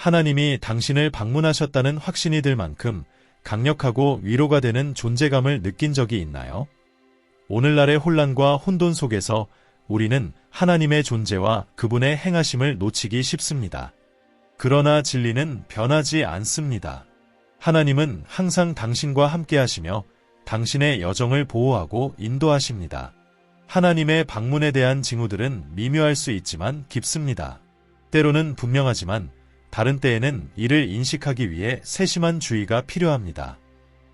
하나님이 당신을 방문하셨다는 확신이 들 만큼 강력하고 위로가 되는 존재감을 느낀 적이 있나요? 오늘날의 혼란과 혼돈 속에서 우리는 하나님의 존재와 그분의 행하심을 놓치기 쉽습니다. 그러나 진리는 변하지 않습니다. 하나님은 항상 당신과 함께 하시며 당신의 여정을 보호하고 인도하십니다. 하나님의 방문에 대한 징후들은 미묘할 수 있지만 깊습니다. 때로는 분명하지만 다른 때에는 이를 인식하기 위해 세심한 주의가 필요합니다.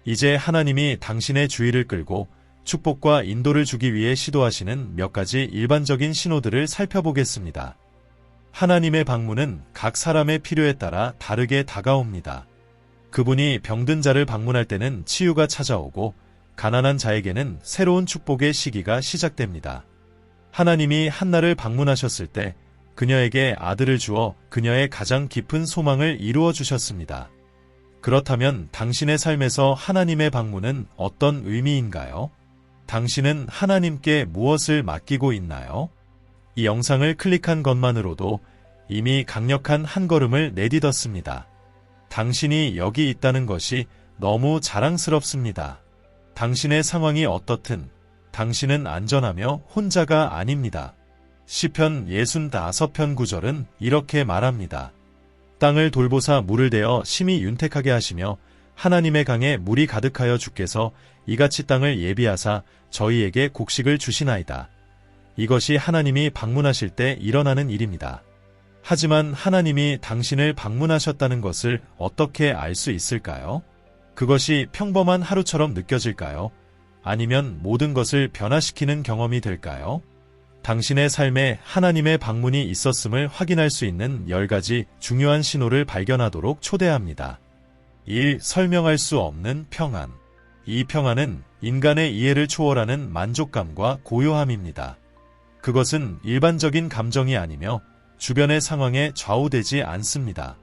이제 하나님이 당신의 주의를 끌고 축복과 인도를 주기 위해 시도하시는 몇 가지 일반적인 신호들을 살펴보겠습니다. 하나님의 방문은 각 사람의 필요에 따라 다르게 다가옵니다. 그분이 병든 자를 방문할 때는 치유가 찾아오고 가난한 자에게는 새로운 축복의 시기가 시작됩니다. 하나님이 한나를 방문하셨을 때 그녀에게 아들을 주어 그녀의 가장 깊은 소망을 이루어 주셨습니다. 그렇다면 당신의 삶에서 하나님의 방문은 어떤 의미인가요? 당신은 하나님께 무엇을 맡기고 있나요? 이 영상을 클릭한 것만으로도 이미 강력한 한 걸음을 내딛었습니다. 당신이 여기 있다는 것이 너무 자랑스럽습니다. 당신의 상황이 어떻든 당신은 안전하며 혼자가 아닙니다. 시편 65편 9절은 이렇게 말합니다. 땅을 돌보사 물을 대어 심히 윤택하게 하시며 하나님의 강에 물이 가득하여 주께서 이같이 땅을 예비하사 저희에게 곡식을 주시나이다. 이것이 하나님이 방문하실 때 일어나는 일입니다. 하지만 하나님이 당신을 방문하셨다는 것을 어떻게 알 수 있을까요? 그것이 평범한 하루처럼 느껴질까요? 아니면 모든 것을 변화시키는 경험이 될까요? 당신의 삶에 하나님의 방문이 있었음을 확인할 수 있는 10가지 중요한 신호를 발견하도록 초대합니다. 1. 설명할 수 없는 평안. 이 평안은 인간의 이해를 초월하는 만족감과 고요함입니다. 그것은 일반적인 감정이 아니며 주변의 상황에 좌우되지 않습니다.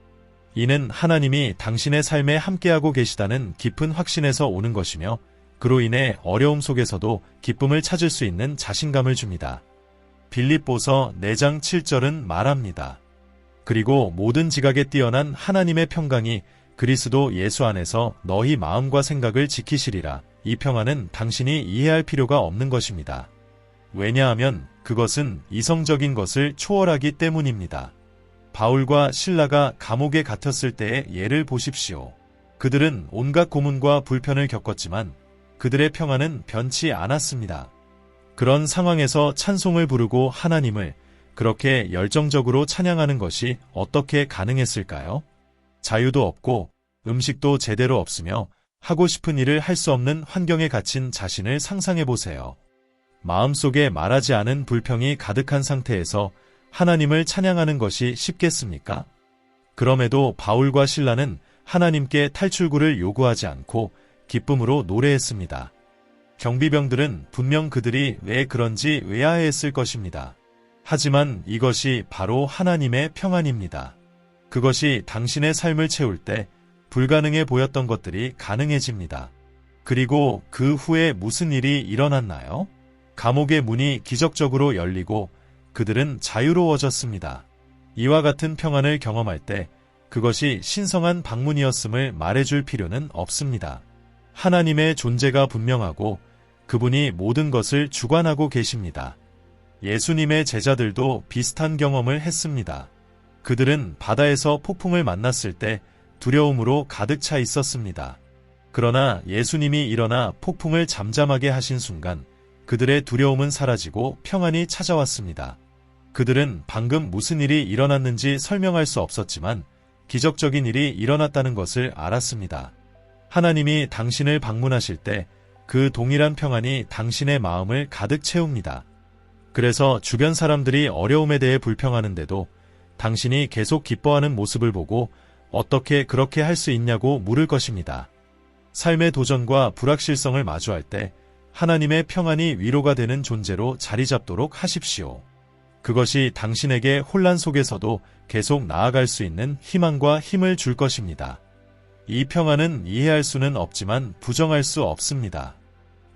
이는 하나님이 당신의 삶에 함께하고 계시다는 깊은 확신에서 오는 것이며 그로 인해 어려움 속에서도 기쁨을 찾을 수 있는 자신감을 줍니다. 빌립보서 4장 7절은 말합니다. 그리고 모든 지각에 뛰어난 하나님의 평강이 그리스도 예수 안에서 너희 마음과 생각을 지키시리라. 이 평안은 당신이 이해할 필요가 없는 것입니다. 왜냐하면 그것은 이성적인 것을 초월하기 때문입니다. 바울과 실라가 감옥에 갇혔을 때의 예를 보십시오. 그들은 온갖 고문과 불편을 겪었지만 그들의 평안은 변치 않았습니다. 그런 상황에서 찬송을 부르고 하나님을 그렇게 열정적으로 찬양하는 것이 어떻게 가능했을까요? 자유도 없고 음식도 제대로 없으며 하고 싶은 일을 할 수 없는 환경에 갇힌 자신을 상상해 보세요. 마음속에 말하지 않은 불평이 가득한 상태에서 하나님을 찬양하는 것이 쉽겠습니까? 그럼에도 바울과 실라는 하나님께 탈출구를 요구하지 않고 기쁨으로 노래했습니다. 경비병들은 분명 그들이 왜 그런지 의아해했을 것입니다. 하지만 이것이 바로 하나님의 평안입니다. 그것이 당신의 삶을 채울 때 불가능해 보였던 것들이 가능해집니다. 그리고 그 후에 무슨 일이 일어났나요? 감옥의 문이 기적적으로 열리고 그들은 자유로워졌습니다. 이와 같은 평안을 경험할 때 그것이 신성한 방문이었음을 말해줄 필요는 없습니다. 하나님의 존재가 분명하고 그분이 모든 것을 주관하고 계십니다. 예수님의 제자들도 비슷한 경험을 했습니다. 그들은 바다에서 폭풍을 만났을 때 두려움으로 가득 차 있었습니다. 그러나 예수님이 일어나 폭풍을 잠잠하게 하신 순간 그들의 두려움은 사라지고 평안이 찾아왔습니다. 그들은 방금 무슨 일이 일어났는지 설명할 수 없었지만 기적적인 일이 일어났다는 것을 알았습니다. 하나님이 당신을 방문하실 때 그 동일한 평안이 당신의 마음을 가득 채웁니다. 그래서 주변 사람들이 어려움에 대해 불평하는데도 당신이 계속 기뻐하는 모습을 보고 어떻게 그렇게 할 수 있냐고 물을 것입니다. 삶의 도전과 불확실성을 마주할 때 하나님의 평안이 위로가 되는 존재로 자리 잡도록 하십시오. 그것이 당신에게 혼란 속에서도 계속 나아갈 수 있는 희망과 힘을 줄 것입니다. 이 평안은 이해할 수는 없지만 부정할 수 없습니다.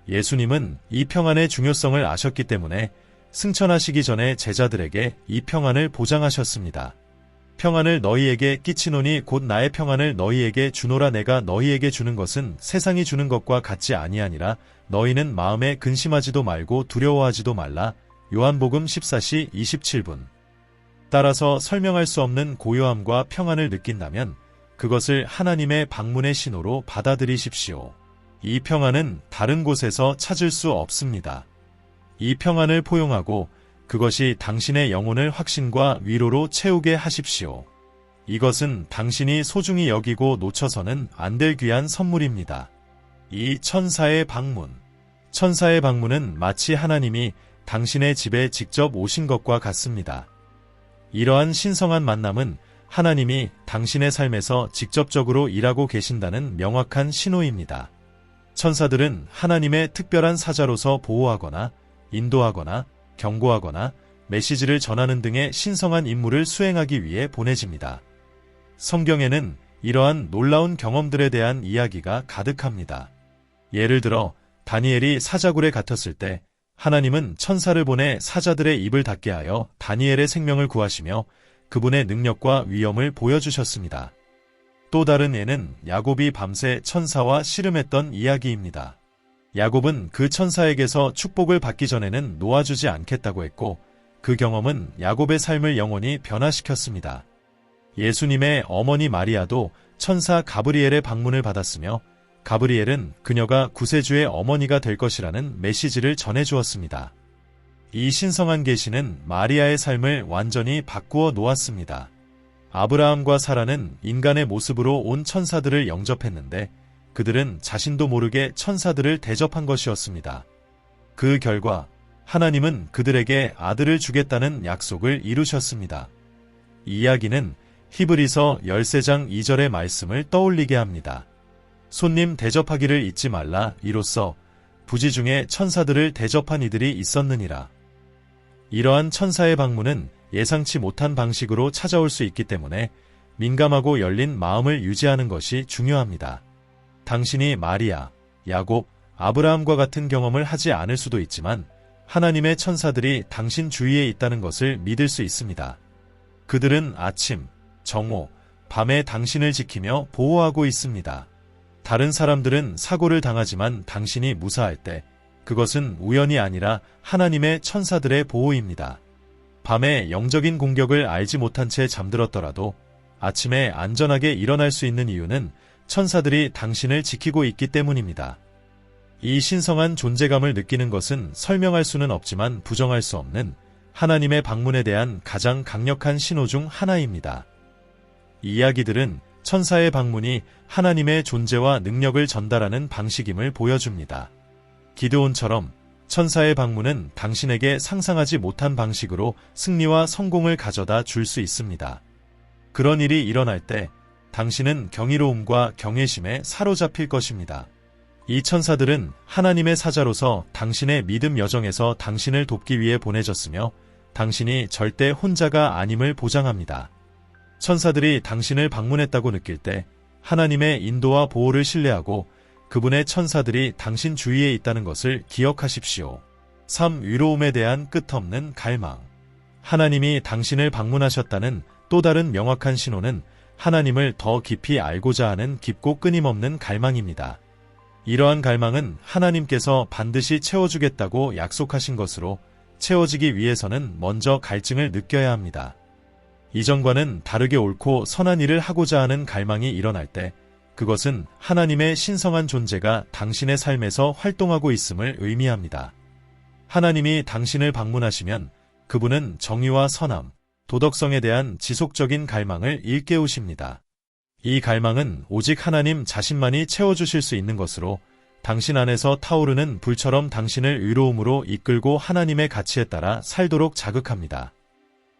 예수님은 이 평안의 중요성을 아셨기 때문에 승천하시기 전에 제자들에게 이 평안을 보장하셨습니다. 평안을 너희에게 끼치노니 곧 나의 평안을 너희에게 주노라. 내가 너희에게 주는 것은 세상이 주는 것과 같지 아니하니라. 너희는 마음에 근심하지도 말고 두려워하지도 말라. 요한복음 14시 27분. 따라서 설명할 수 없는 고요함과 평안을 느낀다면 그것을 하나님의 방문의 신호로 받아들이십시오. 이 평안은 다른 곳에서 찾을 수 없습니다. 이 평안을 포용하고 그것이 당신의 영혼을 확신과 위로로 채우게 하십시오. 이것은 당신이 소중히 여기고 놓쳐서는 안 될 귀한 선물입니다. 이 천사의 방문. 천사의 방문은 마치 하나님이 당신의 집에 직접 오신 것과 같습니다. 이러한 신성한 만남은 하나님이 당신의 삶에서 직접적으로 일하고 계신다는 명확한 신호입니다. 천사들은 하나님의 특별한 사자로서 보호하거나 인도하거나 경고하거나 메시지를 전하는 등의 신성한 임무를 수행하기 위해 보내집니다. 성경에는 이러한 놀라운 경험들에 대한 이야기가 가득합니다. 예를 들어 다니엘이 사자굴에 갇혔을 때 하나님은 천사를 보내 사자들의 입을 닫게 하여 다니엘의 생명을 구하시며 그분의 능력과 위엄을 보여주셨습니다. 또 다른 예는 야곱이 밤새 천사와 씨름했던 이야기입니다. 야곱은 그 천사에게서 축복을 받기 전에는 놓아주지 않겠다고 했고 그 경험은 야곱의 삶을 영원히 변화시켰습니다. 예수님의 어머니 마리아도 천사 가브리엘의 방문을 받았으며 가브리엘은 그녀가 구세주의 어머니가 될 것이라는 메시지를 전해주었습니다. 이 신성한 계시는 마리아의 삶을 완전히 바꾸어 놓았습니다. 아브라함과 사라는 인간의 모습으로 온 천사들을 영접했는데 그들은 자신도 모르게 천사들을 대접한 것이었습니다. 그 결과 하나님은 그들에게 아들을 주겠다는 약속을 이루셨습니다. 이 이야기는 히브리서 13장 2절의 말씀을 떠올리게 합니다. 손님 대접하기를 잊지 말라. 이로써 부지 중에 천사들을 대접한 이들이 있었느니라. 이러한 천사의 방문은 예상치 못한 방식으로 찾아올 수 있기 때문에 민감하고 열린 마음을 유지하는 것이 중요합니다. 당신이 마리아, 야곱, 아브라함과 같은 경험을 하지 않을 수도 있지만 하나님의 천사들이 당신 주위에 있다는 것을 믿을 수 있습니다. 그들은 아침, 정오, 밤에 당신을 지키며 보호하고 있습니다. 다른 사람들은 사고를 당하지만 당신이 무사할 때 그것은 우연이 아니라 하나님의 천사들의 보호입니다. 밤에 영적인 공격을 알지 못한 채 잠들었더라도 아침에 안전하게 일어날 수 있는 이유는 천사들이 당신을 지키고 있기 때문입니다. 이 신성한 존재감을 느끼는 것은 설명할 수는 없지만 부정할 수 없는 하나님의 방문에 대한 가장 강력한 신호 중 하나입니다. 이 이야기들은 천사의 방문이 하나님의 존재와 능력을 전달하는 방식임을 보여줍니다. 기드온처럼 천사의 방문은 당신에게 상상하지 못한 방식으로 승리와 성공을 가져다 줄 수 있습니다. 그런 일이 일어날 때 당신은 경이로움과 경외심에 사로잡힐 것입니다. 이 천사들은 하나님의 사자로서 당신의 믿음 여정에서 당신을 돕기 위해 보내졌으며 당신이 절대 혼자가 아님을 보장합니다. 천사들이 당신을 방문했다고 느낄 때 하나님의 인도와 보호를 신뢰하고 그분의 천사들이 당신 주위에 있다는 것을 기억하십시오. 3. 위로움에 대한 끝없는 갈망. 하나님이 당신을 방문하셨다는 또 다른 명확한 신호는 하나님을 더 깊이 알고자 하는 깊고 끊임없는 갈망입니다. 이러한 갈망은 하나님께서 반드시 채워주겠다고 약속하신 것으로 채워지기 위해서는 먼저 갈증을 느껴야 합니다. 이전과는 다르게 옳고 선한 일을 하고자 하는 갈망이 일어날 때 그것은 하나님의 신성한 존재가 당신의 삶에서 활동하고 있음을 의미합니다. 하나님이 당신을 방문하시면 그분은 정의와 선함, 도덕성에 대한 지속적인 갈망을 일깨우십니다. 이 갈망은 오직 하나님 자신만이 채워주실 수 있는 것으로 당신 안에서 타오르는 불처럼 당신을 의로움으로 이끌고 하나님의 가치에 따라 살도록 자극합니다.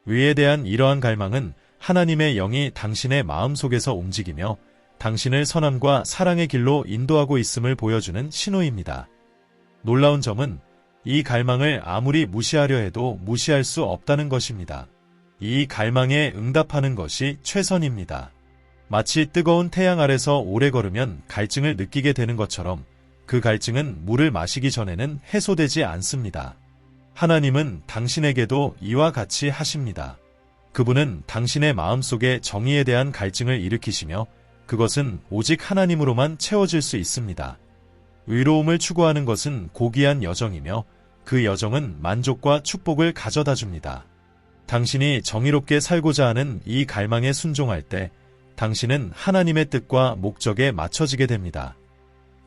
위에 대한 이러한 갈망은 하나님의 영이 당신의 마음속에서 움직이며 당신을 선함과 사랑의 길로 인도하고 있음을 보여주는 신호입니다. 놀라운 점은 이 갈망을 아무리 무시하려 해도 무시할 수 없다는 것입니다. 이 갈망에 응답하는 것이 최선입니다. 마치 뜨거운 태양 아래서 오래 걸으면 갈증을 느끼게 되는 것처럼 그 갈증은 물을 마시기 전에는 해소되지 않습니다. 하나님은 당신에게도 이와 같이 하십니다. 그분은 당신의 마음속에 정의에 대한 갈증을 일으키시며 그것은 오직 하나님으로만 채워질 수 있습니다. 의로움을 추구하는 것은 고귀한 여정이며 그 여정은 만족과 축복을 가져다 줍니다. 당신이 정의롭게 살고자 하는 이 갈망에 순종할 때 당신은 하나님의 뜻과 목적에 맞춰지게 됩니다.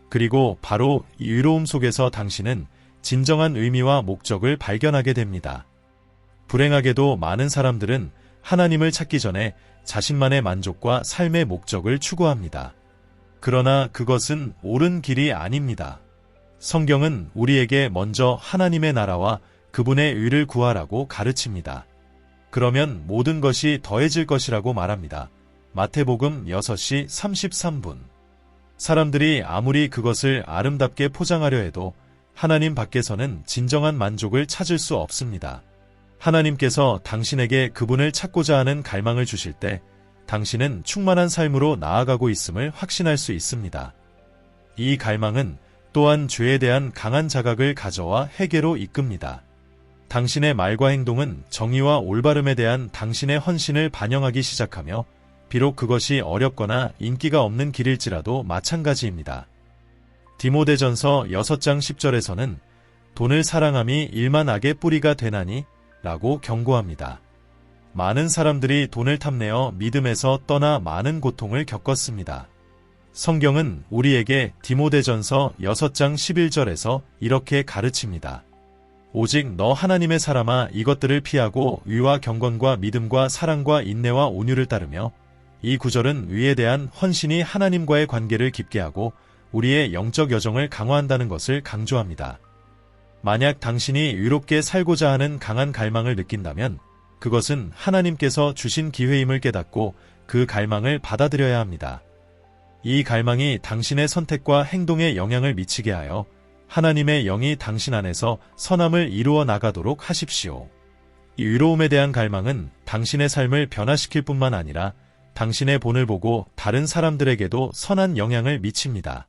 그리고 바로 이 의로움 속에서 당신은 진정한 의미와 목적을 발견하게 됩니다. 불행하게도 많은 사람들은 하나님을 찾기 전에 자신만의 만족과 삶의 목적을 추구합니다. 그러나 그것은 옳은 길이 아닙니다. 성경은 우리에게 먼저 하나님의 나라와 그분의 의를 구하라고 가르칩니다. 그러면 모든 것이 더해질 것이라고 말합니다. 마태복음 6시 33분. 사람들이 아무리 그것을 아름답게 포장하려 해도 하나님 밖에서는 진정한 만족을 찾을 수 없습니다. 하나님께서 당신에게 그분을 찾고자 하는 갈망을 주실 때 당신은 충만한 삶으로 나아가고 있음을 확신할 수 있습니다. 이 갈망은 또한 죄에 대한 강한 자각을 가져와 회개로 이끕니다. 당신의 말과 행동은 정의와 올바름에 대한 당신의 헌신을 반영하기 시작하며 비록 그것이 어렵거나 인기가 없는 길일지라도 마찬가지입니다. 디모데전서 6장 10절에서는 돈을 사랑함이 일만 악의 뿌리가 되나니 라고 경고합니다. 많은 사람들이 돈을 탐내어 믿음에서 떠나 많은 고통을 겪었습니다. 성경은 우리에게 디모데전서 6장 11절에서 이렇게 가르칩니다. 오직 너 하나님의 사람아 이것들을 피하고 의와 경건과 믿음과 사랑과 인내와 온유를 따르며 이 구절은 의에 대한 헌신이 하나님과의 관계를 깊게 하고 우리의 영적 여정을 강화한다는 것을 강조합니다. 만약 당신이 의롭게 살고자 하는 강한 갈망을 느낀다면 그것은 하나님께서 주신 기회임을 깨닫고 그 갈망을 받아들여야 합니다. 이 갈망이 당신의 선택과 행동에 영향을 미치게 하여 하나님의 영이 당신 안에서 선함을 이루어 나가도록 하십시오. 이 의로움에 대한 갈망은 당신의 삶을 변화시킬 뿐만 아니라 당신의 본을 보고 다른 사람들에게도 선한 영향을 미칩니다.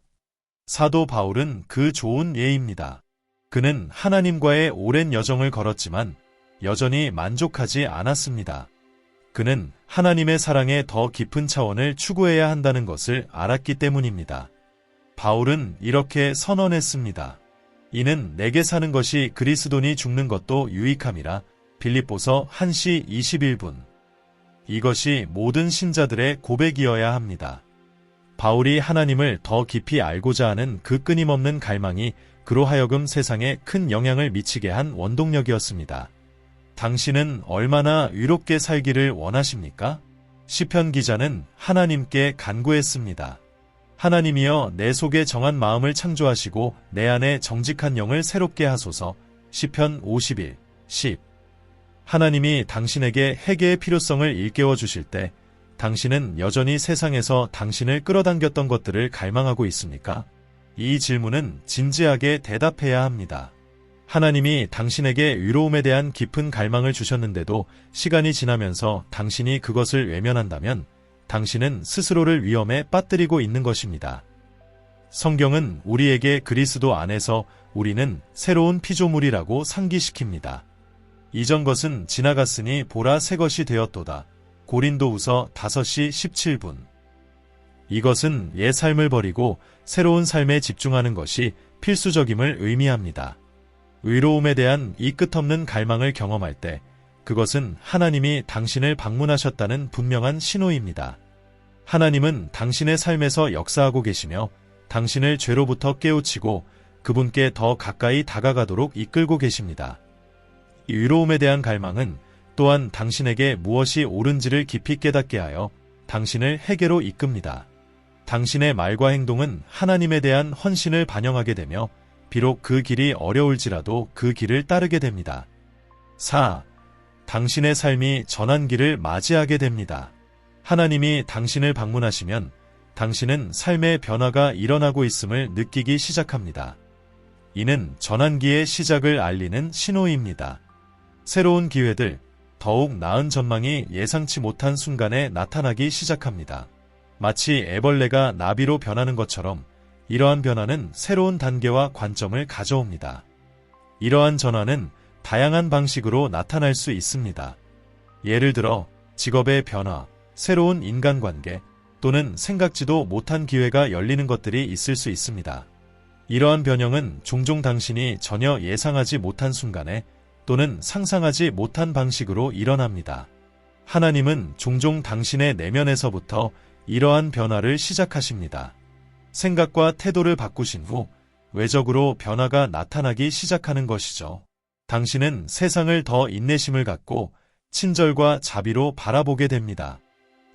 사도 바울은 그 좋은 예입니다. 그는 하나님과의 오랜 여정을 걸었지만 여전히 만족하지 않았습니다. 그는 하나님의 사랑의 더 깊은 차원을 추구해야 한다는 것을 알았기 때문입니다. 바울은 이렇게 선언했습니다. 이는 내게 사는 것이 그리스도니 죽는 것도 유익함이라. 빌립보서 1시 21분. 이것이 모든 신자들의 고백이어야 합니다. 바울이 하나님을 더 깊이 알고자 하는 그 끊임없는 갈망이 그로 하여금 세상에 큰 영향을 미치게 한 원동력이었습니다. 당신은 얼마나 의롭게 살기를 원하십니까? 시편 기자는 하나님께 간구했습니다. 하나님이여 내 속에 정한 마음을 창조하시고 내 안에 정직한 영을 새롭게 하소서. 시편 51, 10. 하나님이 당신에게 회개의 필요성을 일깨워 주실 때 당신은 여전히 세상에서 당신을 끌어당겼던 것들을 갈망하고 있습니까? 이 질문은 진지하게 대답해야 합니다. 하나님이 당신에게 의로움에 대한 깊은 갈망을 주셨는데도 시간이 지나면서 당신이 그것을 외면한다면 당신은 스스로를 위험에 빠뜨리고 있는 것입니다. 성경은 우리에게 그리스도 안에서 우리는 새로운 피조물이라고 상기시킵니다. 이전 것은 지나갔으니 보라 새 것이 되었도다. 고린도후서 5시 17분. 이것은 옛 삶을 버리고 새로운 삶에 집중하는 것이 필수적임을 의미합니다. 의로움에 대한 이 끝없는 갈망을 경험할 때 그것은 하나님이 당신을 방문하셨다는 분명한 신호입니다. 하나님은 당신의 삶에서 역사하고 계시며 당신을 죄로부터 깨우치고 그분께 더 가까이 다가가도록 이끌고 계십니다. 이 의로움에 대한 갈망은 또한 당신에게 무엇이 옳은지를 깊이 깨닫게 하여 당신을 회개로 이끕니다. 당신의 말과 행동은 하나님에 대한 헌신을 반영하게 되며 비록 그 길이 어려울지라도 그 길을 따르게 됩니다. 4. 당신의 삶이 전환기를 맞이하게 됩니다. 하나님이 당신을 방문하시면 당신은 삶의 변화가 일어나고 있음을 느끼기 시작합니다. 이는 전환기의 시작을 알리는 신호입니다. 새로운 기회들, 더욱 나은 전망이 예상치 못한 순간에 나타나기 시작합니다. 마치 애벌레가 나비로 변하는 것처럼 이러한 변화는 새로운 단계와 관점을 가져옵니다. 이러한 전환은 다양한 방식으로 나타날 수 있습니다. 예를 들어 직업의 변화, 새로운 인간관계 또는 생각지도 못한 기회가 열리는 것들이 있을 수 있습니다. 이러한 변형은 종종 당신이 전혀 예상하지 못한 순간에 또는 상상하지 못한 방식으로 일어납니다. 하나님은 종종 당신의 내면에서부터 이러한 변화를 시작하십니다. 생각과 태도를 바꾸신 후 외적으로 변화가 나타나기 시작하는 것이죠. 당신은 세상을 더 인내심을 갖고 친절과 자비로 바라보게 됩니다.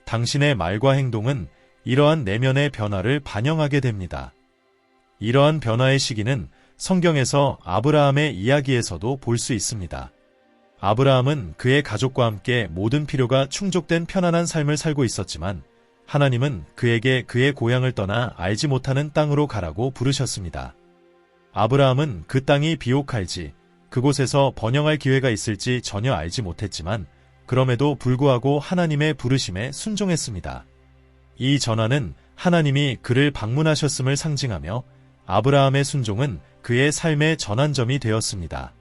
당신의 말과 행동은 이러한 내면의 변화를 반영하게 됩니다. 이러한 변화의 시기는 성경에서 아브라함의 이야기에서도 볼 수 있습니다. 아브라함은 그의 가족과 함께 모든 필요가 충족된 편안한 삶을 살고 있었지만 하나님은 그에게 그의 고향을 떠나 알지 못하는 땅으로 가라고 부르셨습니다. 아브라함은 그 땅이 비옥할지 그곳에서 번영할 기회가 있을지 전혀 알지 못했지만 그럼에도 불구하고 하나님의 부르심에 순종했습니다. 이 전환은 하나님이 그를 방문하셨음을 상징하며 아브라함의 순종은 그의 삶의 전환점이 되었습니다.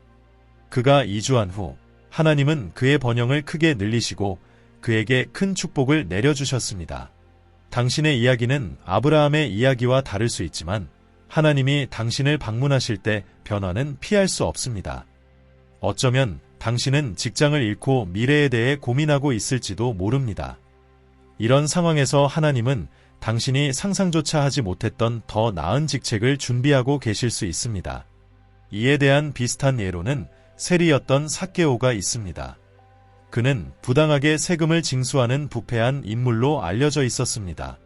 그가 이주한 후 하나님은 그의 번영을 크게 늘리시고 그에게 큰 축복을 내려주셨습니다. 당신의 이야기는 아브라함의 이야기와 다를 수 있지만 하나님이 당신을 방문하실 때 변화는 피할 수 없습니다. 어쩌면 당신은 직장을 잃고 미래에 대해 고민하고 있을지도 모릅니다. 이런 상황에서 하나님은 당신이 상상조차 하지 못했던 더 나은 직책을 준비하고 계실 수 있습니다. 이에 대한 비슷한 예로는 세리였던 삭개오가 있습니다. 그는 부당하게 세금을 징수하는 부패한 인물로 알려져 있었습니다.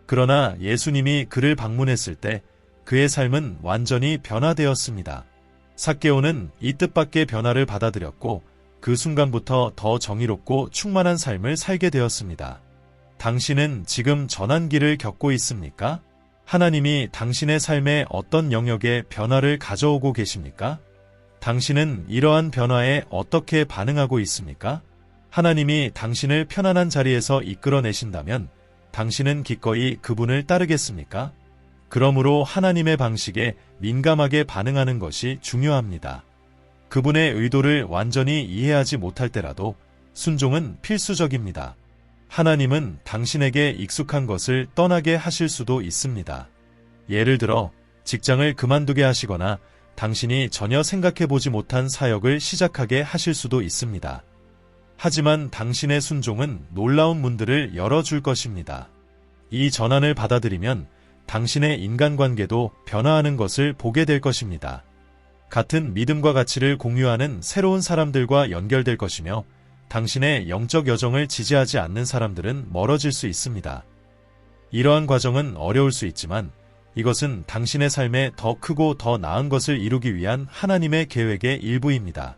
그러나 예수님이 그를 방문했을 때 그의 삶은 완전히 변화되었습니다. 삭개오는 이 뜻밖의 변화를 받아들였고 그 순간부터 더 정의롭고 충만한 삶을 살게 되었습니다. 당신은 지금 전환기를 겪고 있습니까? 하나님이 당신의 삶에 어떤 영역에 변화를 가져오고 계십니까? 당신은 이러한 변화에 어떻게 반응하고 있습니까? 하나님이 당신을 편안한 자리에서 이끌어내신다면 당신은 기꺼이 그분을 따르겠습니까? 그러므로 하나님의 방식에 민감하게 반응하는 것이 중요합니다. 그분의 의도를 완전히 이해하지 못할 때라도 순종은 필수적입니다. 하나님은 당신에게 익숙한 것을 떠나게 하실 수도 있습니다. 예를 들어 직장을 그만두게 하시거나 당신이 전혀 생각해보지 못한 사역을 시작하게 하실 수도 있습니다. 하지만 당신의 순종은 놀라운 문들을 열어줄 것입니다. 이 전환을 받아들이면 당신의 인간관계도 변화하는 것을 보게 될 것입니다. 같은 믿음과 가치를 공유하는 새로운 사람들과 연결될 것이며 당신의 영적 여정을 지지하지 않는 사람들은 멀어질 수 있습니다. 이러한 과정은 어려울 수 있지만 이것은 당신의 삶에 더 크고 더 나은 것을 이루기 위한 하나님의 계획의 일부입니다.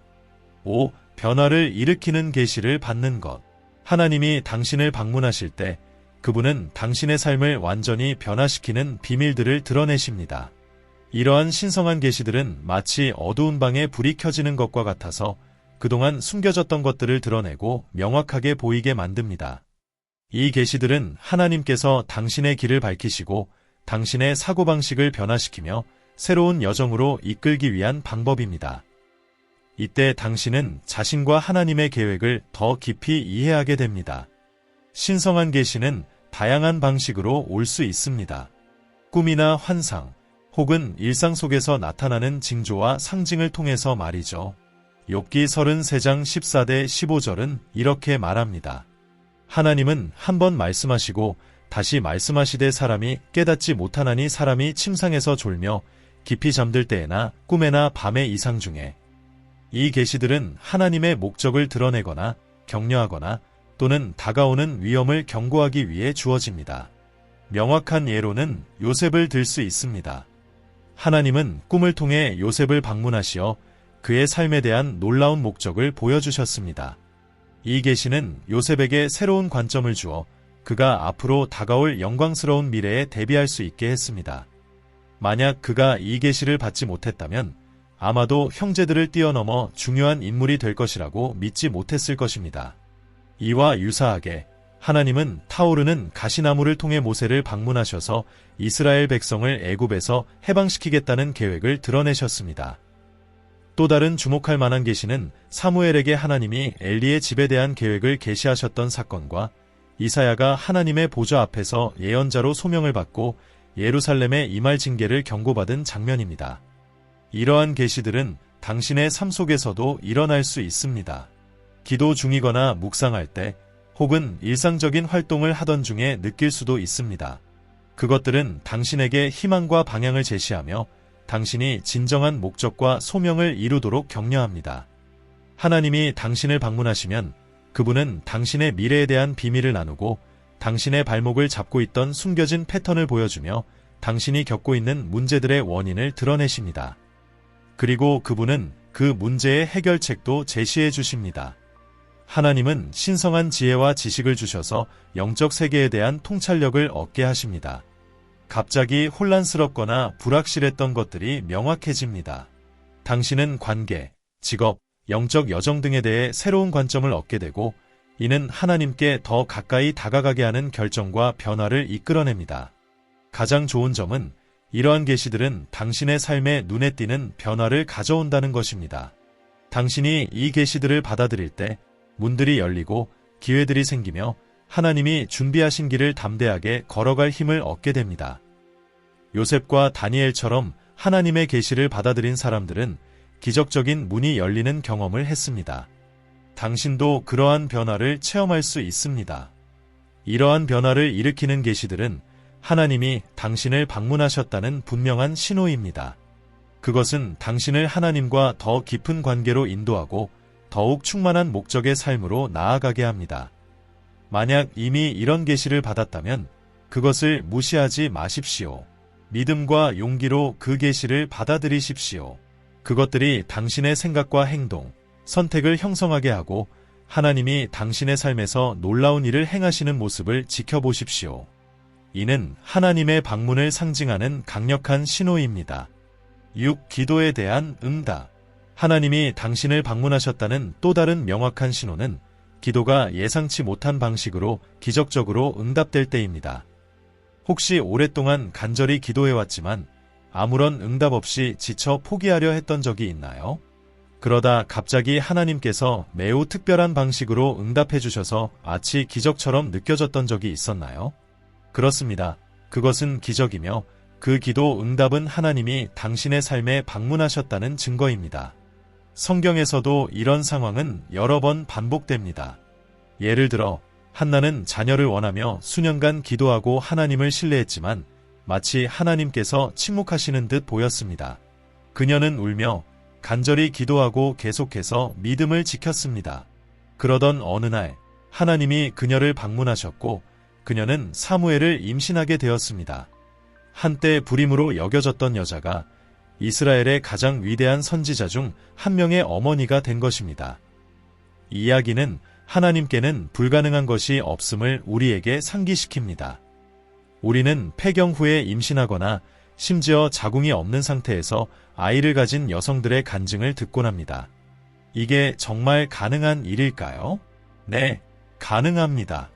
5. 변화를 일으키는 계시를 받는 것. 하나님이 당신을 방문하실 때 그분은 당신의 삶을 완전히 변화시키는 비밀들을 드러내십니다. 이러한 신성한 계시들은 마치 어두운 방에 불이 켜지는 것과 같아서 그동안 숨겨졌던 것들을 드러내고 명확하게 보이게 만듭니다. 이 계시들은 하나님께서 당신의 길을 밝히시고 당신의 사고방식을 변화시키며 새로운 여정으로 이끌기 위한 방법입니다. 이때 당신은 자신과 하나님의 계획을 더 깊이 이해하게 됩니다. 신성한 계시는 다양한 방식으로 올 수 있습니다. 꿈이나 환상, 혹은 일상 속에서 나타나는 징조와 상징을 통해서 말이죠. 욥기 33장 14대 15절은 이렇게 말합니다. 하나님은 한 번 말씀하시고 다시 말씀하시되 사람이 깨닫지 못하나니 사람이 침상에서 졸며 깊이 잠들 때에나 꿈에나 밤의 이상 중에. 이 계시들은 하나님의 목적을 드러내거나 격려하거나 또는 다가오는 위험을 경고하기 위해 주어집니다. 명확한 예로는 요셉을 들 수 있습니다. 하나님은 꿈을 통해 요셉을 방문하시어 그의 삶에 대한 놀라운 목적을 보여주셨습니다. 이 계시는 요셉에게 새로운 관점을 주어 그가 앞으로 다가올 영광스러운 미래에 대비할 수 있게 했습니다. 만약 그가 이 계시를 받지 못했다면 아마도 형제들을 뛰어넘어 중요한 인물이 될 것이라고 믿지 못했을 것입니다. 이와 유사하게 하나님은 타오르는 가시나무를 통해 모세를 방문하셔서 이스라엘 백성을 애굽에서 해방시키겠다는 계획을 드러내셨습니다. 또 다른 주목할 만한 계시는 사무엘에게 하나님이 엘리의 집에 대한 계획을 계시하셨던 사건과 이사야가 하나님의 보좌 앞에서 예언자로 소명을 받고 예루살렘에 임할 징계를 경고받은 장면입니다. 이러한 계시들은 당신의 삶 속에서도 일어날 수 있습니다. 기도 중이거나 묵상할 때 혹은 일상적인 활동을 하던 중에 느낄 수도 있습니다. 그것들은 당신에게 희망과 방향을 제시하며 당신이 진정한 목적과 소명을 이루도록 격려합니다. 하나님이 당신을 방문하시면 그분은 당신의 미래에 대한 비밀을 나누고 당신의 발목을 잡고 있던 숨겨진 패턴을 보여주며 당신이 겪고 있는 문제들의 원인을 드러내십니다. 그리고 그분은 그 문제의 해결책도 제시해 주십니다. 하나님은 신성한 지혜와 지식을 주셔서 영적 세계에 대한 통찰력을 얻게 하십니다. 갑자기 혼란스럽거나 불확실했던 것들이 명확해집니다. 당신은 관계, 직업, 영적 여정 등에 대해 새로운 관점을 얻게 되고 이는 하나님께 더 가까이 다가가게 하는 결정과 변화를 이끌어냅니다. 가장 좋은 점은 이러한 계시들은 당신의 삶에 눈에 띄는 변화를 가져온다는 것입니다. 당신이 이 계시들을 받아들일 때 문들이 열리고 기회들이 생기며 하나님이 준비하신 길을 담대하게 걸어갈 힘을 얻게 됩니다. 요셉과 다니엘처럼 하나님의 계시를 받아들인 사람들은 기적적인 문이 열리는 경험을 했습니다. 당신도 그러한 변화를 체험할 수 있습니다. 이러한 변화를 일으키는 계시들은 하나님이 당신을 방문하셨다는 분명한 신호입니다. 그것은 당신을 하나님과 더 깊은 관계로 인도하고 더욱 충만한 목적의 삶으로 나아가게 합니다. 만약 이미 이런 계시를 받았다면 그것을 무시하지 마십시오. 믿음과 용기로 그 계시를 받아들이십시오. 그것들이 당신의 생각과 행동, 선택을 형성하게 하고 하나님이 당신의 삶에서 놀라운 일을 행하시는 모습을 지켜보십시오. 이는 하나님의 방문을 상징하는 강력한 신호입니다. 6. 기도에 대한 응답. 하나님이 당신을 방문하셨다는 또 다른 명확한 신호는 기도가 예상치 못한 방식으로 기적적으로 응답될 때입니다. 혹시 오랫동안 간절히 기도해왔지만 아무런 응답 없이 지쳐 포기하려 했던 적이 있나요? 그러다 갑자기 하나님께서 매우 특별한 방식으로 응답해 주셔서 마치 기적처럼 느껴졌던 적이 있었나요? 그렇습니다. 그것은 기적이며 그 기도 응답은 하나님이 당신의 삶에 방문하셨다는 증거입니다. 성경에서도 이런 상황은 여러 번 반복됩니다. 예를 들어 한나는 자녀를 원하며 수년간 기도하고 하나님을 신뢰했지만 마치 하나님께서 침묵하시는 듯 보였습니다. 그녀는 울며 간절히 기도하고 계속해서 믿음을 지켰습니다. 그러던 어느 날 하나님이 그녀를 방문하셨고 그녀는 사무엘을 임신하게 되었습니다. 한때 불임으로 여겨졌던 여자가 이스라엘의 가장 위대한 선지자 중 한 명의 어머니가 된 것입니다. 이 이야기는 하나님께는 불가능한 것이 없음을 우리에게 상기시킵니다. 우리는 폐경 후에 임신하거나 심지어 자궁이 없는 상태에서 아이를 가진 여성들의 간증을 듣곤 합니다. 이게 정말 가능한 일일까요? 네, 가능합니다.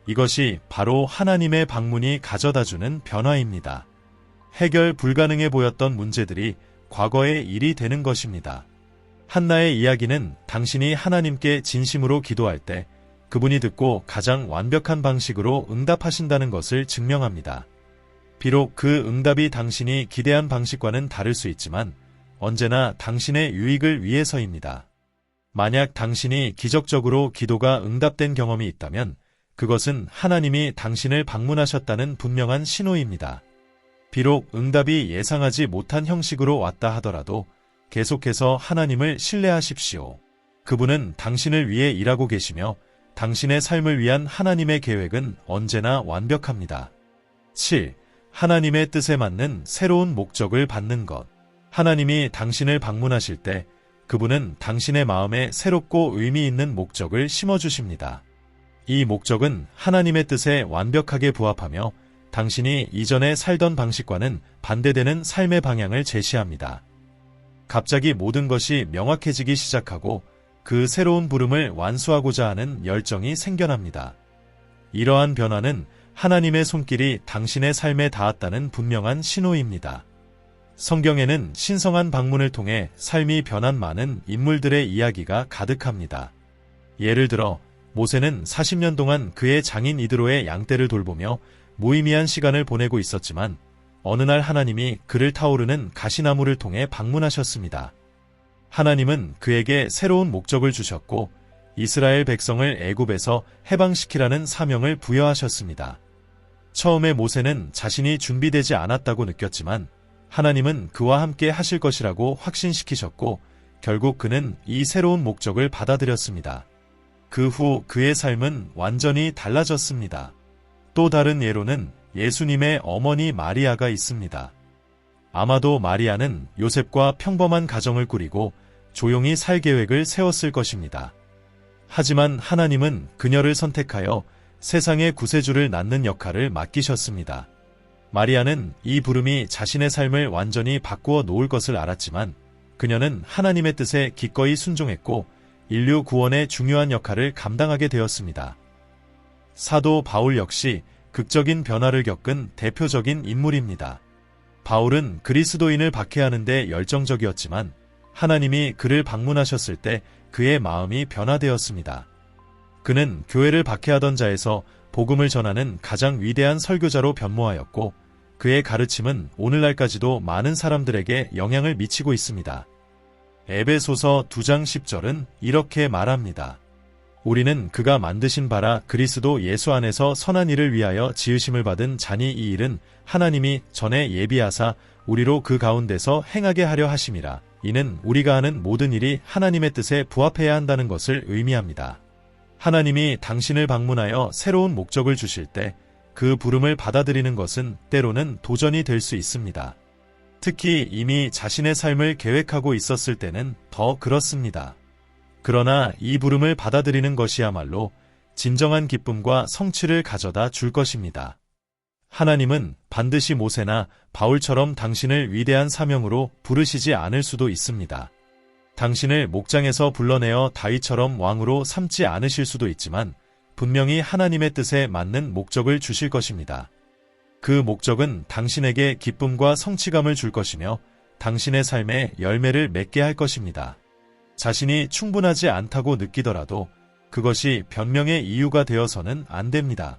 이것이 바로 하나님의 방문이 가져다주는 변화입니다. 해결 불가능해 보였던 문제들이 과거의 일이 되는 것입니다. 한나의 이야기는 당신이 하나님께 진심으로 기도할 때 그분이 듣고 가장 완벽한 방식으로 응답하신다는 것을 증명합니다. 비록 그 응답이 당신이 기대한 방식과는 다를 수 있지만 언제나 당신의 유익을 위해서입니다. 만약 당신이 기적적으로 기도가 응답된 경험이 있다면 그것은 하나님이 당신을 방문하셨다는 분명한 신호입니다. 비록 응답이 예상하지 못한 형식으로 왔다 하더라도 계속해서 하나님을 신뢰하십시오. 그분은 당신을 위해 일하고 계시며 당신의 삶을 위한 하나님의 계획은 언제나 완벽합니다. 7. 하나님의 뜻에 맞는 새로운 목적을 받는 것. 하나님이 당신을 방문하실 때 그분은 당신의 마음에 새롭고 의미 있는 목적을 심어주십니다. 이 목적은 하나님의 뜻에 완벽하게 부합하며 당신이 이전에 살던 방식과는 반대되는 삶의 방향을 제시합니다. 갑자기 모든 것이 명확해지기 시작하고 그 새로운 부름을 완수하고자 하는 열정이 생겨납니다. 이러한 변화는 하나님의 손길이 당신의 삶에 닿았다는 분명한 신호입니다. 성경에는 신성한 방문을 통해 삶이 변한 많은 인물들의 이야기가 가득합니다. 예를 들어 모세는 40년 동안 그의 장인 이드로의 양떼를 돌보며 무의미한 시간을 보내고 있었지만 어느 날 하나님이 그를 타오르는 가시나무를 통해 방문하셨습니다. 하나님은 그에게 새로운 목적을 주셨고 이스라엘 백성을 애굽에서 해방시키라는 사명을 부여하셨습니다. 처음에 모세는 자신이 준비되지 않았다고 느꼈지만 하나님은 그와 함께 하실 것이라고 확신시키셨고 결국 그는 이 새로운 목적을 받아들였습니다. 그 후 그의 삶은 완전히 달라졌습니다. 또 다른 예로는 예수님의 어머니 마리아가 있습니다. 아마도 마리아는 요셉과 평범한 가정을 꾸리고 조용히 살 계획을 세웠을 것입니다. 하지만 하나님은 그녀를 선택하여 세상의 구세주를 낳는 역할을 맡기셨습니다. 마리아는 이 부름이 자신의 삶을 완전히 바꾸어 놓을 것을 알았지만 그녀는 하나님의 뜻에 기꺼이 순종했고 인류 구원의 중요한 역할을 감당하게 되었습니다. 사도 바울 역시 극적인 변화를 겪은 대표적인 인물입니다. 바울은 그리스도인을 박해하는 데 열정적이었지만 하나님이 그를 방문하셨을 때 그의 마음이 변화되었습니다. 그는 교회를 박해하던 자에서 복음을 전하는 가장 위대한 설교자로 변모하였고 그의 가르침은 오늘날까지도 많은 사람들에게 영향을 미치고 있습니다. 에베소서 2장 10절은 이렇게 말합니다. 우리는 그가 만드신 바라 그리스도 예수 안에서 선한 일을 위하여 지으심을 받은 자니 이 일은 하나님이 전에 예비하사 우리로 그 가운데서 행하게 하려 하심이라. 이는 우리가 하는 모든 일이 하나님의 뜻에 부합해야 한다는 것을 의미합니다. 하나님이 당신을 방문하여 새로운 목적을 주실 때 그 부름을 받아들이는 것은 때로는 도전이 될 수 있습니다. 특히 이미 자신의 삶을 계획하고 있었을 때는 더 그렇습니다. 그러나 이 부름을 받아들이는 것이야말로 진정한 기쁨과 성취를 가져다 줄 것입니다. 하나님은 반드시 모세나 바울처럼 당신을 위대한 사명으로 부르시지 않을 수도 있습니다. 당신을 목장에서 불러내어 다윗처럼 왕으로 삼지 않으실 수도 있지만 분명히 하나님의 뜻에 맞는 목적을 주실 것입니다. 그 목적은 당신에게 기쁨과 성취감을 줄 것이며 당신의 삶에 열매를 맺게 할 것입니다. 자신이 충분하지 않다고 느끼더라도 그것이 변명의 이유가 되어서는 안 됩니다.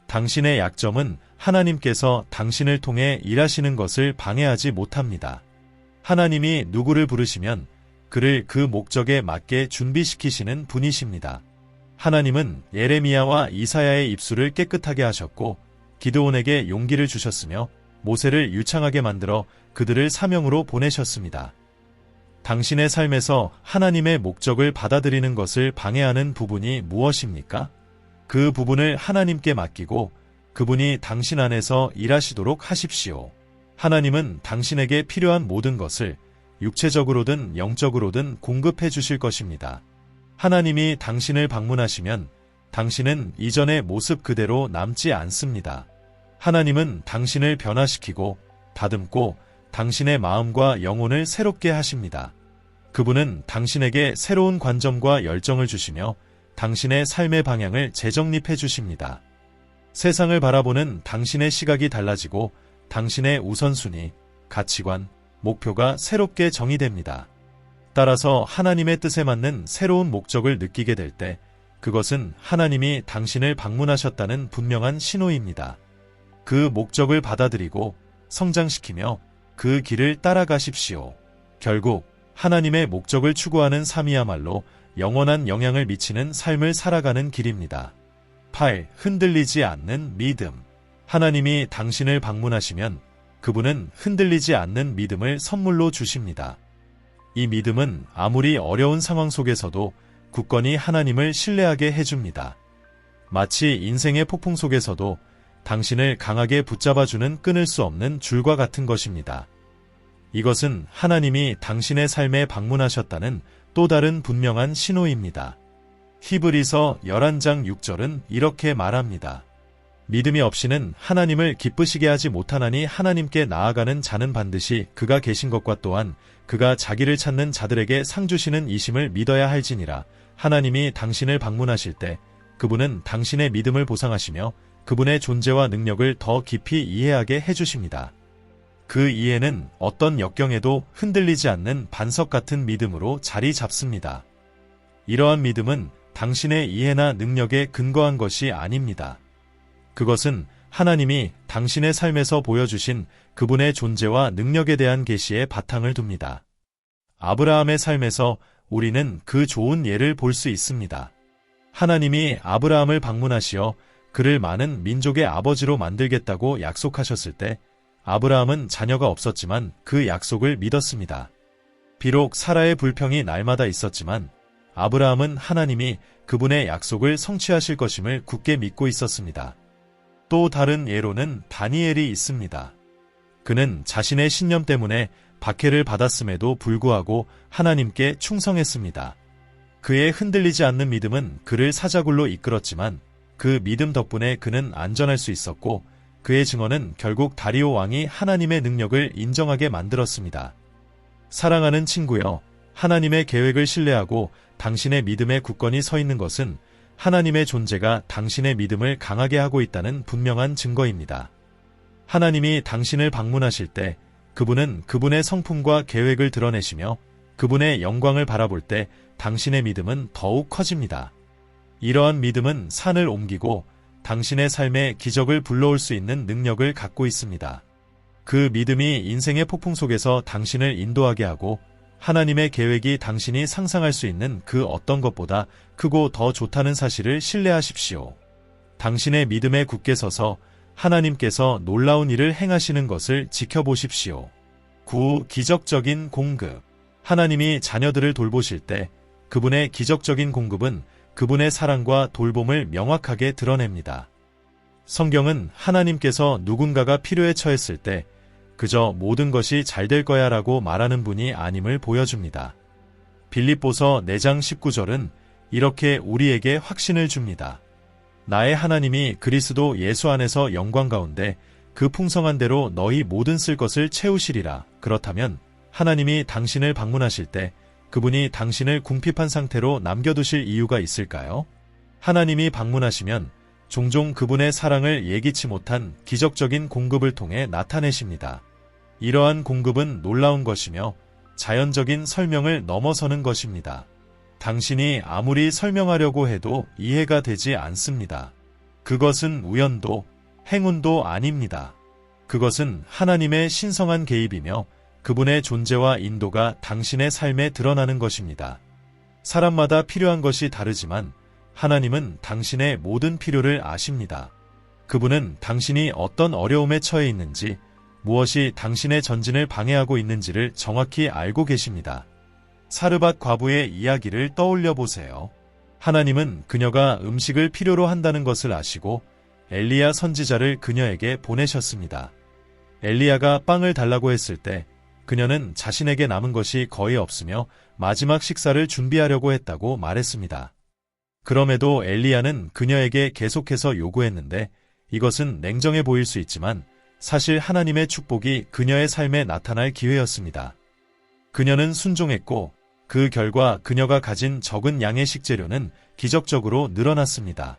당신의 약점은 하나님께서 당신을 통해 일하시는 것을 방해하지 못합니다. 하나님이 누구를 부르시면 그를 그 목적에 맞게 준비시키시는 분이십니다. 하나님은 예레미야와 이사야의 입술을 깨끗하게 하셨고 기드온에게 용기를 주셨으며 모세를 유창하게 만들어 그들을 사명으로 보내셨습니다. 당신의 삶에서 하나님의 목적을 받아들이는 것을 방해하는 부분이 무엇입니까? 그 부분을 하나님께 맡기고 그분이 당신 안에서 일하시도록 하십시오. 하나님은 당신에게 필요한 모든 것을 육체적으로든 영적으로든 공급해 주실 것입니다. 하나님이 당신을 방문하시면 당신은 이전의 모습 그대로 남지 않습니다. 하나님은 당신을 변화시키고 다듬고 당신의 마음과 영혼을 새롭게 하십니다. 그분은 당신에게 새로운 관점과 열정을 주시며 당신의 삶의 방향을 재정립해 주십니다. 세상을 바라보는 당신의 시각이 달라지고 당신의 우선순위, 가치관, 목표가 새롭게 정의됩니다. 따라서 하나님의 뜻에 맞는 새로운 목적을 느끼게 될 때 그것은 하나님이 당신을 방문하셨다는 분명한 신호입니다. 그 목적을 받아들이고 성장시키며 그 길을 따라가십시오. 결국 하나님의 목적을 추구하는 삶이야말로 영원한 영향을 미치는 삶을 살아가는 길입니다. 8. 흔들리지 않는 믿음. 하나님이 당신을 방문하시면 그분은 흔들리지 않는 믿음을 선물로 주십니다. 이 믿음은 아무리 어려운 상황 속에서도 굳건히 하나님을 신뢰하게 해줍니다. 마치 인생의 폭풍 속에서도 당신을 강하게 붙잡아주는 끊을 수 없는 줄과 같은 것입니다. 이것은 하나님이 당신의 삶에 방문하셨다는 또 다른 분명한 신호입니다. 히브리서 11장 6절은 이렇게 말합니다. 믿음이 없이는 하나님을 기쁘시게 하지 못하나니 하나님께 나아가는 자는 반드시 그가 계신 것과 또한 그가 자기를 찾는 자들에게 상 주시는 이심을 믿어야 할지니라. 하나님이 당신을 방문하실 때 그분은 당신의 믿음을 보상하시며 그분의 존재와 능력을 더 깊이 이해하게 해주십니다. 그 이해는 어떤 역경에도 흔들리지 않는 반석 같은 믿음으로 자리 잡습니다. 이러한 믿음은 당신의 이해나 능력에 근거한 것이 아닙니다. 그것은 하나님이 당신의 삶에서 보여주신 그분의 존재와 능력에 대한 계시에 바탕을 둡니다. 아브라함의 삶에서 우리는 그 좋은 예를 볼 수 있습니다. 하나님이 아브라함을 방문하시어 그를 많은 민족의 아버지로 만들겠다고 약속하셨을 때 아브라함은 자녀가 없었지만 그 약속을 믿었습니다. 비록 사라의 불평이 날마다 있었지만 아브라함은 하나님이 그분의 약속을 성취하실 것임을 굳게 믿고 있었습니다. 또 다른 예로는 다니엘이 있습니다. 그는 자신의 신념 때문에 박해를 받았음에도 불구하고 하나님께 충성했습니다. 그의 흔들리지 않는 믿음은 그를 사자굴로 이끌었지만 그 믿음 덕분에 그는 안전할 수 있었고 그의 증언은 결국 다리오 왕이 하나님의 능력을 인정하게 만들었습니다. 사랑하는 친구여, 하나님의 계획을 신뢰하고 당신의 믿음에 굳건히 서 있는 것은 하나님의 존재가 당신의 믿음을 강하게 하고 있다는 분명한 증거입니다. 하나님이 당신을 방문하실 때 그분은 그분의 성품과 계획을 드러내시며 그분의 영광을 바라볼 때 당신의 믿음은 더욱 커집니다. 이러한 믿음은 산을 옮기고 당신의 삶에 기적을 불러올 수 있는 능력을 갖고 있습니다. 그 믿음이 인생의 폭풍 속에서 당신을 인도하게 하고 하나님의 계획이 당신이 상상할 수 있는 그 어떤 것보다 크고 더 좋다는 사실을 신뢰하십시오. 당신의 믿음에 굳게 서서 하나님께서 놀라운 일을 행하시는 것을 지켜보십시오. 9. 기적적인 공급. 하나님이 자녀들을 돌보실 때 그분의 기적적인 공급은 그분의 사랑과 돌봄을 명확하게 드러냅니다. 성경은 하나님께서 누군가가 필요에 처했을 때 그저 모든 것이 잘 될 거야 라고 말하는 분이 아님을 보여줍니다. 빌립보서 4장 19절은 이렇게 우리에게 확신을 줍니다. 나의 하나님이 그리스도 예수 안에서 영광 가운데 그 풍성한 대로 너희 모든 쓸 것을 채우시리라. 그렇다면 하나님이 당신을 방문하실 때 그분이 당신을 궁핍한 상태로 남겨두실 이유가 있을까요? 하나님이 방문하시면 종종 그분의 사랑을 예기치 못한 기적적인 공급을 통해 나타내십니다. 이러한 공급은 놀라운 것이며 자연적인 설명을 넘어서는 것입니다. 당신이 아무리 설명하려고 해도 이해가 되지 않습니다. 그것은 우연도 행운도 아닙니다. 그것은 하나님의 신성한 개입이며 그분의 존재와 인도가 당신의 삶에 드러나는 것입니다. 사람마다 필요한 것이 다르지만 하나님은 당신의 모든 필요를 아십니다. 그분은 당신이 어떤 어려움에 처해 있는지, 무엇이 당신의 전진을 방해하고 있는지를 정확히 알고 계십니다. 사르밧 과부의 이야기를 떠올려 보세요. 하나님은 그녀가 음식을 필요로 한다는 것을 아시고 엘리야 선지자를 그녀에게 보내셨습니다. 엘리야가 빵을 달라고 했을 때 그녀는 자신에게 남은 것이 거의 없으며 마지막 식사를 준비하려고 했다고 말했습니다. 그럼에도 엘리야는 그녀에게 계속해서 요구했는데 이것은 냉정해 보일 수 있지만 사실 하나님의 축복이 그녀의 삶에 나타날 기회였습니다. 그녀는 순종했고 그 결과 그녀가 가진 적은 양의 식재료는 기적적으로 늘어났습니다.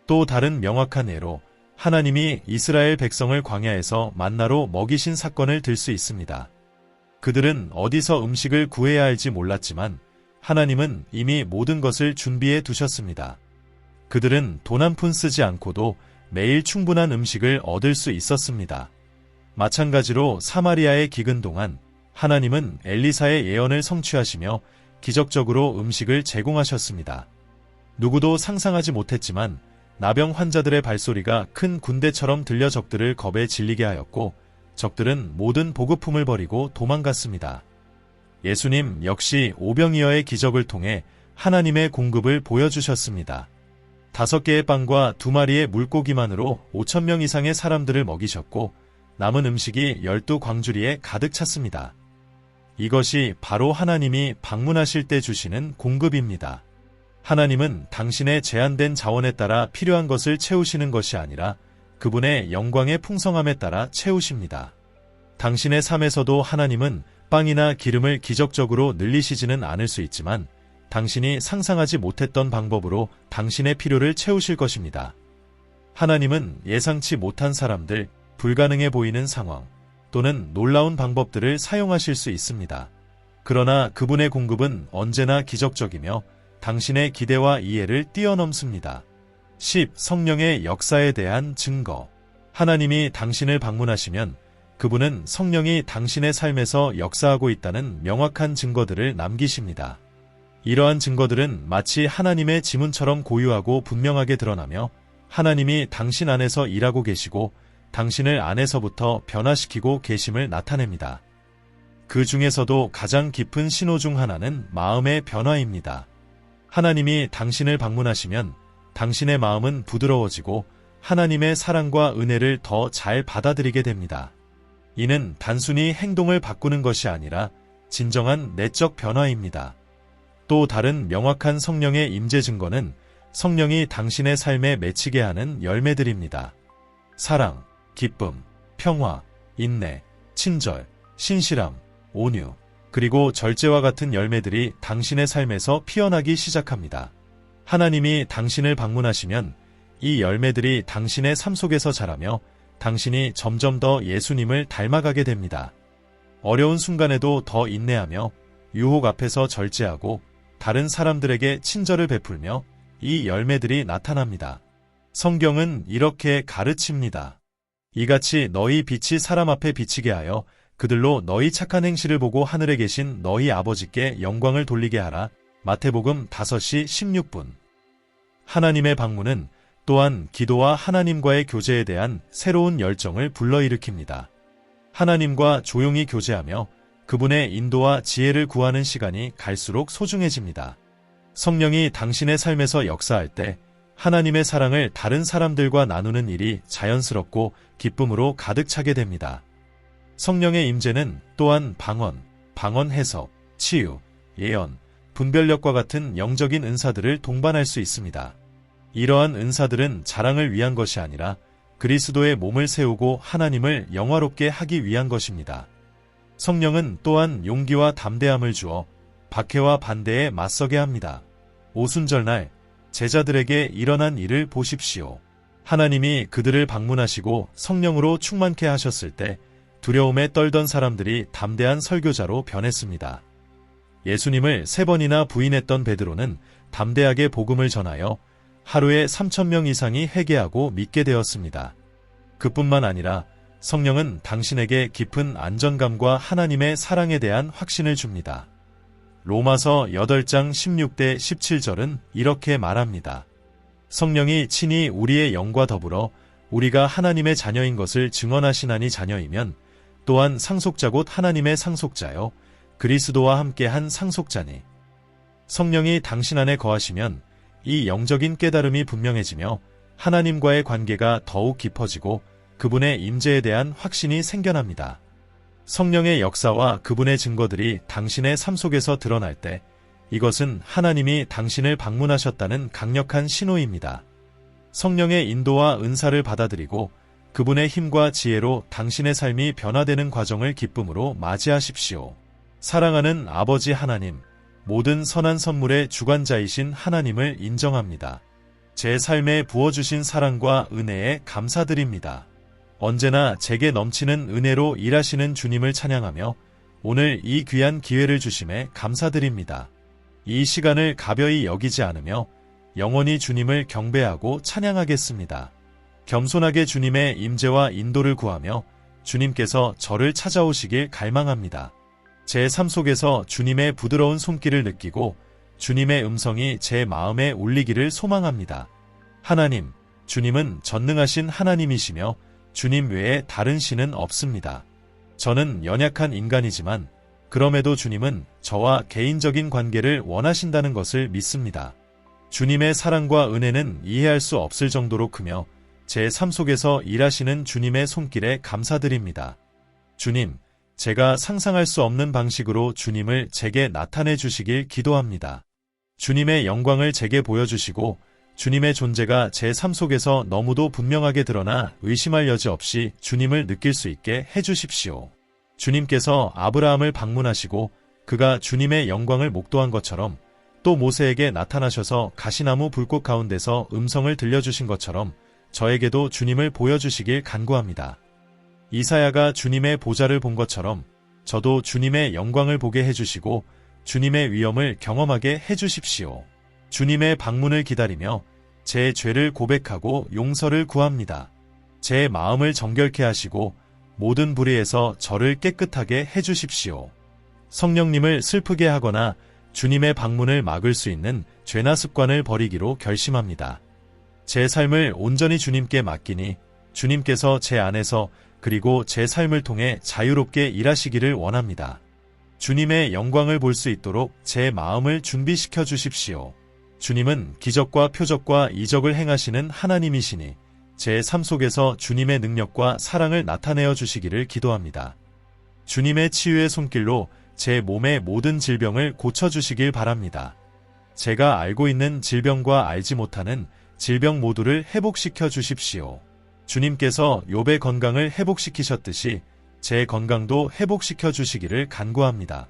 또 다른 명확한 예로 하나님이 이스라엘 백성을 광야에서 만나로 먹이신 사건을 들 수 있습니다. 그들은 어디서 음식을 구해야 할지 몰랐지만 하나님은 이미 모든 것을 준비해 두셨습니다. 그들은 돈 한 푼 쓰지 않고도 매일 충분한 음식을 얻을 수 있었습니다. 마찬가지로 사마리아에 기근 동안 하나님은 엘리사의 예언을 성취하시며 기적적으로 음식을 제공하셨습니다. 누구도 상상하지 못했지만 나병 환자들의 발소리가 큰 군대처럼 들려 적들을 겁에 질리게 하였고 적들은 모든 보급품을 버리고 도망갔습니다. 예수님 역시 오병이어의 기적을 통해 하나님의 공급을 보여주셨습니다. 5개의 빵과 2마리의 물고기만으로 5,000명 이상의 사람들을 먹이셨고 남은 음식이 12광주리에 가득 찼습니다. 이것이 바로 하나님이 방문하실 때 주시는 공급입니다. 하나님은 당신의 제한된 자원에 따라 필요한 것을 채우시는 것이 아니라 그분의 영광의 풍성함에 따라 채우십니다. 당신의 삶에서도 하나님은 빵이나 기름을 기적적으로 늘리시지는 않을 수 있지만 당신이 상상하지 못했던 방법으로 당신의 필요를 채우실 것입니다. 하나님은 예상치 못한 사람들, 불가능해 보이는 상황, 또는 놀라운 방법들을 사용하실 수 있습니다. 그러나 그분의 공급은 언제나 기적적이며 당신의 기대와 이해를 뛰어넘습니다. 10. 성령의 역사에 대한 증거. 하나님이 당신을 방문하시면 그분은 성령이 당신의 삶에서 역사하고 있다는 명확한 증거들을 남기십니다. 이러한 증거들은 마치 하나님의 지문처럼 고유하고 분명하게 드러나며 하나님이 당신 안에서 일하고 계시고 당신을 안에서부터 변화시키고 계심을 나타냅니다. 그 중에서도 가장 깊은 신호 중 하나는 마음의 변화입니다. 하나님이 당신을 방문하시면 당신의 마음은 부드러워지고 하나님의 사랑과 은혜를 더 잘 받아들이게 됩니다. 이는 단순히 행동을 바꾸는 것이 아니라 진정한 내적 변화입니다. 또 다른 명확한 성령의 임재 증거는 성령이 당신의 삶에 맺히게 하는 열매들입니다. 사랑, 기쁨, 평화, 인내, 친절, 신실함, 온유, 그리고 절제와 같은 열매들이 당신의 삶에서 피어나기 시작합니다. 하나님이 당신을 방문하시면 이 열매들이 당신의 삶 속에서 자라며 당신이 점점 더 예수님을 닮아가게 됩니다. 어려운 순간에도 더 인내하며 유혹 앞에서 절제하고 다른 사람들에게 친절을 베풀며 이 열매들이 나타납니다. 성경은 이렇게 가르칩니다. 이같이 너희 빛이 사람 앞에 비치게 하여 그들로 너희 착한 행실을 보고 하늘에 계신 너희 아버지께 영광을 돌리게 하라. 마태복음 5시 16분. 하나님의 방문은 또한 기도와 하나님과의 교제에 대한 새로운 열정을 불러일으킵니다. 하나님과 조용히 교제하며 그분의 인도와 지혜를 구하는 시간이 갈수록 소중해집니다. 성령이 당신의 삶에서 역사할 때 하나님의 사랑을 다른 사람들과 나누는 일이 자연스럽고 기쁨으로 가득 차게 됩니다. 성령의 임재는 또한 방언 해석, 치유, 예언, 분별력과 같은 영적인 은사들을 동반할 수 있습니다. 이러한 은사들은 자랑을 위한 것이 아니라 그리스도의 몸을 세우고 하나님을 영화롭게 하기 위한 것입니다. 성령은 또한 용기와 담대함을 주어 박해와 반대에 맞서게 합니다. 오순절날 제자들에게 일어난 일을 보십시오. 하나님이 그들을 방문하시고 성령으로 충만케 하셨을 때 두려움에 떨던 사람들이 담대한 설교자로 변했습니다. 예수님을 3번이나 부인했던 베드로는 담대하게 복음을 전하여 하루에 3,000명 이상이 회개하고 믿게 되었습니다. 그뿐만 아니라 성령은 당신에게 깊은 안정감과 하나님의 사랑에 대한 확신을 줍니다. 로마서 8장 16대 17절은 이렇게 말합니다. 성령이 친히 우리의 영과 더불어 우리가 하나님의 자녀인 것을 증언하시나니 자녀이면 또한 상속자 곧 하나님의 상속자요 그리스도와 함께한 상속자니. 성령이 당신 안에 거하시면 이 영적인 깨달음이 분명해지며 하나님과의 관계가 더욱 깊어지고 그분의 임재에 대한 확신이 생겨납니다. 성령의 역사와 그분의 증거들이 당신의 삶 속에서 드러날 때 이것은 하나님이 당신을 방문하셨다는 강력한 신호입니다. 성령의 인도와 은사를 받아들이고 그분의 힘과 지혜로 당신의 삶이 변화되는 과정을 기쁨으로 맞이하십시오. 사랑하는 아버지 하나님, 모든 선한 선물의 주관자이신 하나님을 인정합니다. 제 삶에 부어주신 사랑과 은혜에 감사드립니다. 언제나 제게 넘치는 은혜로 일하시는 주님을 찬양하며 오늘 이 귀한 기회를 주심에 감사드립니다. 이 시간을 가벼이 여기지 않으며 영원히 주님을 경배하고 찬양하겠습니다. 겸손하게 주님의 임재와 인도를 구하며 주님께서 저를 찾아오시길 갈망합니다. 제 삶 속에서 주님의 부드러운 손길을 느끼고 주님의 음성이 제 마음에 울리기를 소망합니다. 하나님, 주님은 전능하신 하나님이시며 주님 외에 다른 신은 없습니다. 저는 연약한 인간이지만 그럼에도 주님은 저와 개인적인 관계를 원하신다는 것을 믿습니다. 주님의 사랑과 은혜는 이해할 수 없을 정도로 크며 제 삶 속에서 일하시는 주님의 손길에 감사드립니다. 주님, 제가 상상할 수 없는 방식으로 주님을 제게 나타내 주시길 기도합니다. 주님의 영광을 제게 보여주시고 주님의 존재가 제 삶 속에서 너무도 분명하게 드러나 의심할 여지 없이 주님을 느낄 수 있게 해주십시오. 주님께서 아브라함을 방문하시고 그가 주님의 영광을 목도한 것처럼 또 모세에게 나타나셔서 가시나무 불꽃 가운데서 음성을 들려주신 것처럼 저에게도 주님을 보여주시길 간구합니다. 이사야가 주님의 보좌를 본 것처럼 저도 주님의 영광을 보게 해주시고 주님의 위엄을 경험하게 해주십시오. 주님의 방문을 기다리며 제 죄를 고백하고 용서를 구합니다. 제 마음을 정결케 하시고 모든 불의에서 저를 깨끗하게 해주십시오. 성령님을 슬프게 하거나 주님의 방문을 막을 수 있는 죄나 습관을 버리기로 결심합니다. 제 삶을 온전히 주님께 맡기니 주님께서 제 안에서 그리고 제 삶을 통해 자유롭게 일하시기를 원합니다. 주님의 영광을 볼 수 있도록 제 마음을 준비시켜 주십시오. 주님은 기적과 표적과 이적을 행하시는 하나님이시니 제 삶 속에서 주님의 능력과 사랑을 나타내어 주시기를 기도합니다. 주님의 치유의 손길로 제 몸의 모든 질병을 고쳐주시길 바랍니다. 제가 알고 있는 질병과 알지 못하는 질병 모두를 회복시켜 주십시오. 주님께서 욥의 건강을 회복시키셨듯이 제 건강도 회복시켜 주시기를 간구합니다.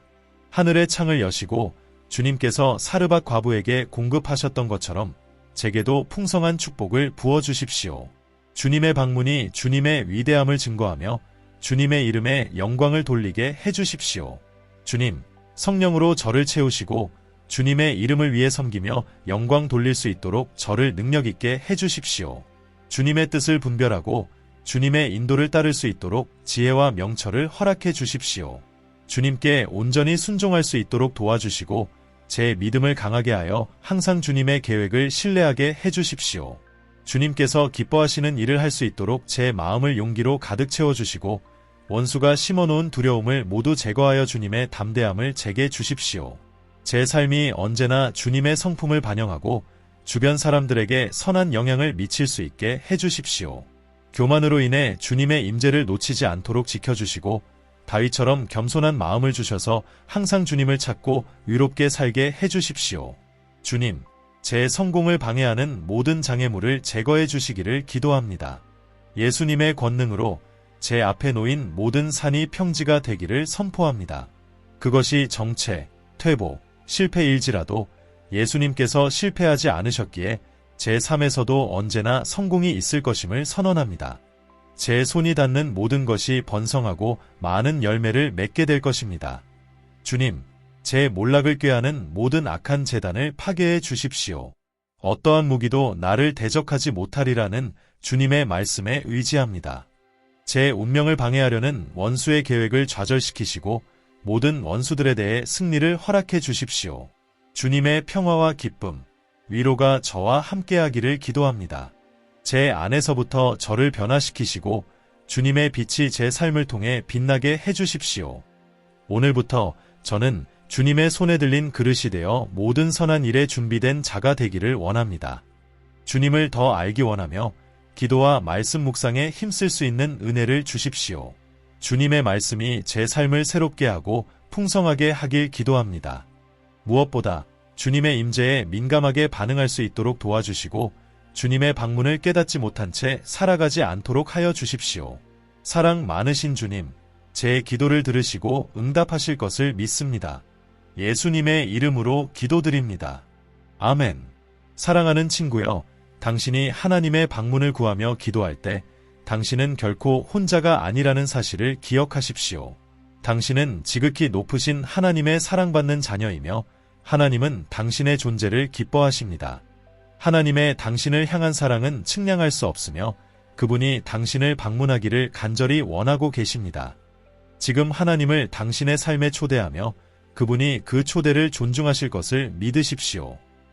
하늘의 창을 여시고 주님께서 사르밧 과부에게 공급하셨던 것처럼 제게도 풍성한 축복을 부어주십시오. 주님의 방문이 주님의 위대함을 증거하며 주님의 이름에 영광을 돌리게 해주십시오. 주님, 성령으로 저를 채우시고 주님의 이름을 위해 섬기며 영광 돌릴 수 있도록 저를 능력 있게 해주십시오. 주님의 뜻을 분별하고 주님의 인도를 따를 수 있도록 지혜와 명철을 허락해 주십시오. 주님께 온전히 순종할 수 있도록 도와주시고 제 믿음을 강하게 하여 항상 주님의 계획을 신뢰하게 해주십시오. 주님께서 기뻐하시는 일을 할 수 있도록 제 마음을 용기로 가득 채워주시고 원수가 심어놓은 두려움을 모두 제거하여 주님의 담대함을 제게 주십시오. 제 삶이 언제나 주님의 성품을 반영하고 주변 사람들에게 선한 영향을 미칠 수 있게 해주십시오. 교만으로 인해 주님의 임재를 놓치지 않도록 지켜주시고 다윗처럼 겸손한 마음을 주셔서 항상 주님을 찾고 위롭게 살게 해주십시오. 주님, 제 성공을 방해하는 모든 장애물을 제거해 주시기를 기도합니다. 예수님의 권능으로 제 앞에 놓인 모든 산이 평지가 되기를 선포합니다. 그것이 정체, 퇴보, 실패일지라도 예수님께서 실패하지 않으셨기에 제 삶에서도 언제나 성공이 있을 것임을 선언합니다. 제 손이 닿는 모든 것이 번성하고 많은 열매를 맺게 될 것입니다. 주님, 제 몰락을 꾀하는 모든 악한 재단을 파괴해 주십시오. 어떠한 무기도 나를 대적하지 못하리라는 주님의 말씀에 의지합니다. 제 운명을 방해하려는 원수의 계획을 좌절시키시고 모든 원수들에 대해 승리를 허락해 주십시오. 주님의 평화와 기쁨, 위로가 저와 함께하기를 기도합니다. 제 안에서부터 저를 변화시키시고 주님의 빛이 제 삶을 통해 빛나게 해주십시오. 오늘부터 저는 주님의 손에 들린 그릇이 되어 모든 선한 일에 준비된 자가 되기를 원합니다. 주님을 더 알기 원하며 기도와 말씀 묵상에 힘쓸 수 있는 은혜를 주십시오. 주님의 말씀이 제 삶을 새롭게 하고 풍성하게 하길 기도합니다. 무엇보다 주님의 임재에 민감하게 반응할 수 있도록 도와주시고 주님의 방문을 깨닫지 못한 채 살아가지 않도록 하여 주십시오. 사랑 많으신 주님, 제 기도를 들으시고 응답하실 것을 믿습니다. 예수님의 이름으로 기도드립니다. 아멘. 사랑하는 친구여, 당신이 하나님의 방문을 구하며 기도할 때 당신은 결코 혼자가 아니라는 사실을 기억하십시오. 당신은 지극히 높으신 하나님의 사랑받는 자녀이며 하나님은 당신의 존재를 기뻐하십니다. 하나님의 당신을 향한 사랑은 측량할 수 없으며 그분이 당신을 방문하기를 간절히 원하고 계십니다. 지금 하나님을 당신의 삶에 초대하며 그분이 그 초대를 존중하실 것을 믿으십시오.